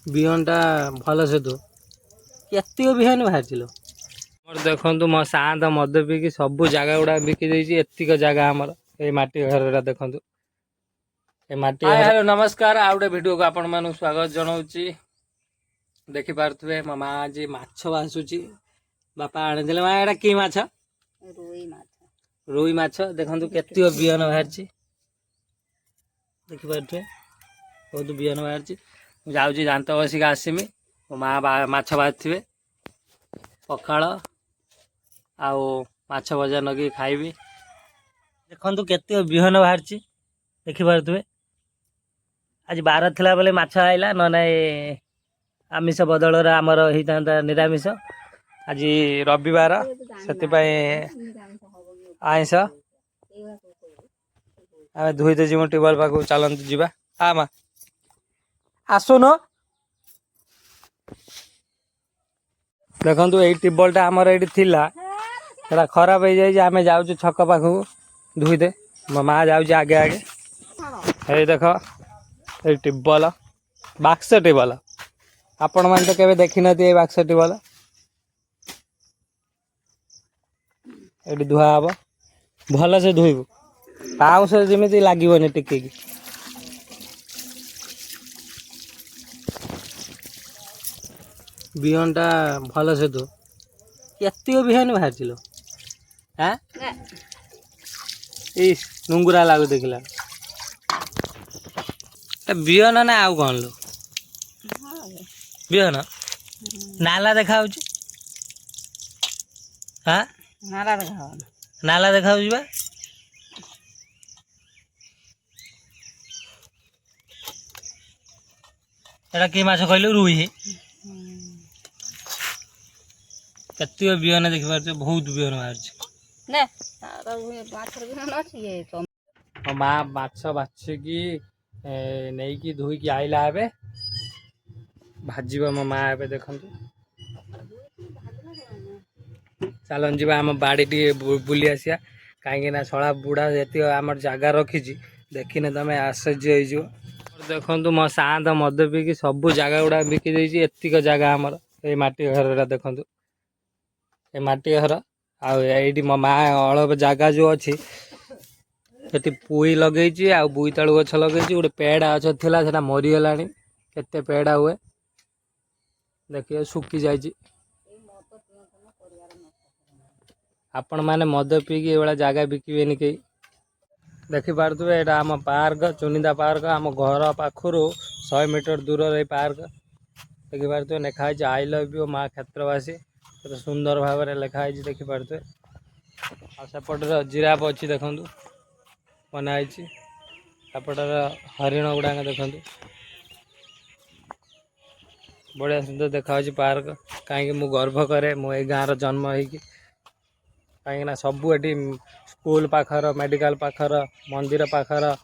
बिहनटा भल से तो ये बिहन बाहर देखु मो शांत मद पीकी सब जगह गुड़ा बिकी एतिक जगह आमर ये माटी घर देखु हेलो नमस्कार आ गए वीडियो को आपण मानक स्वागत जनाऊँगी देखिपे मो माँ आज माछ भासुची बापा आनीदे माँ एटा कि माछ रुई माछ देखु केत बिहन बाहर देखिपे बहुत बिहन बाहर जाऊँगी दात बसिक आसमी मो माँ माछ भाजि पखाड़ आउ माछ भजा नगे खाइबी देखु केत बिहन बाहर देखिपे आज बार थिला बेले माछ आइला न आमिष बदल आमर होता निरामिष आज रविवार से आइस आम धुईते जीव ट्यूबवेल पाक चलते जावा आमा आसुन देखु ये ट्यूबवेलटा आमर ये थिला खराब हो जाए आम जाऊँ छक पाखक धुईदे मो माँ जाऊँ आगे आगे ये देख ये ट्यूबवेल बाक्स ट्यूबवेल आपण मैंने तो केवे देखी ना ये बाक्स ट्यूबवेल ये धुआ हम भल से धुईबू पाउस जमी लगे टिके बिहनटा भल से तो ये बिहन बाहर हाँ नुंगुरा लागू देखला बिहन ना आउ कौन लो बिहन नाला देखा हाँ नाला देखा बा एटा कि माछ कहलु रुई केत बिहन देखिपार बहुत बिहन बाहर माँ माछ बाछिकी नहीं कि धोईकी आइला एबे भाजब मो माँ एबे देखु चलन जी आम बाड़ी टी बुली आसिया कहीं शला बुढ़ा ये आम जगह रखी देखने तुम आश्चर्य हो देखु मो शांत मद पीकी सब जगह गुड़ा बिकी एतिक जगह आमर ये माटी घर देखु ये माटी घर आई मो माँ अल्प जगह जो अच्छी ये पुई लगे आ बोईतालु गछ लगे गोटे पेड़ा गछ था मरीगला केते पेड़ा हुए देखिए सुखी जाइए आपण मैंने मद पीकी ये जगह बिकबेनि कई देखिपे यहाँ आम पार्क चुनिंदा पार्क आम घर पाखर 100 मीटर दूर ये पार्क देखिपे लिखाई आई लव यू माँ क्षेत्रवासी तो सुंदर भाव में लिखाई देखिपे आपटर जिराफ अच्छी देखु बनाई सेपटर हरिण गुड़ाक देखु बढ़िया सुंदर देखा पार्क कहीं मु गर्व करे मु गाँव जन्म हो कहीं सबू ये स्कूल पाखर मेडिकल पाखर मंदिर पाखर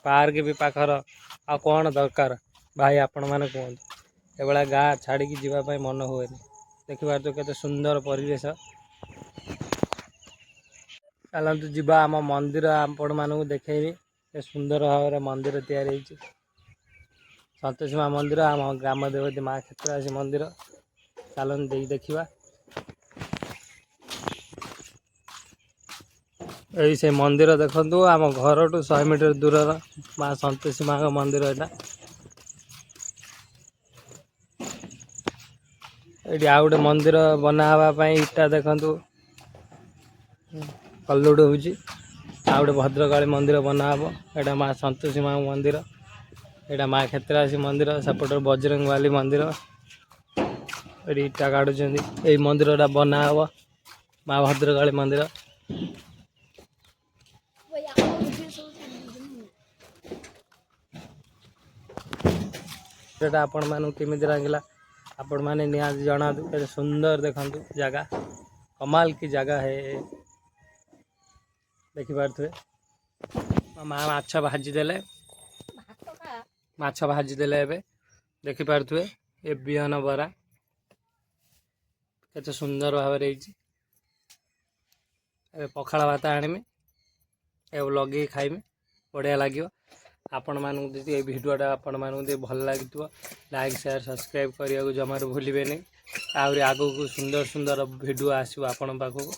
पार्क भी पाखर आ कौन दरकार भाई आपण मैंने कहतु ये गाँ छाड़ी जावाई मन हुए देखिपार केते सुंदर परिवेश चलतु जीवा आम मंदिर आपण मानू देखी सुंदर भाव में मंदिर तैयारी सतोषी माँ मंदिर आम ग्राम देवती माँ क्षेत्रवासी मंदिर चलन देखा यही से मंदिर देखु आम घर टू 100 मीटर दूर माँ सतोषी माँ का मंदिर यहाँ ये आउ गोटे मंदिर बनावाई इटा देखु कलुड़ हो गोटे भद्रकाली मंदिर बनाव यहाँ माँ सतोषी माँ मंदिर यहाँ माँ क्षेत्रवासी मंदिर सेपट बजरंग बाली मंदिर ये इटा काटुं यही मंदिर बनाव माँ भद्रकाली मंदिर आपण मानू केमी लगे आपण मैंने निहाती जना सुंदर देखु जगह कमाल की जगह है देखिपे माँ माछ भाजिदेले माछ भाजिदेले एबे देखिपे ये बिहन बरा केते सुंदर भाव पखाड़ भात आनमी लगे खाइमी बढ़िया लगे आपण मानू यदि ये भिडियोटा आपण मानू यदि भल लगी लाइक शेयर सब्सक्राइब करने को जमार भूलें। आहरी आगू सुंदर सुंदर भिडियो आसो आपण पाखक।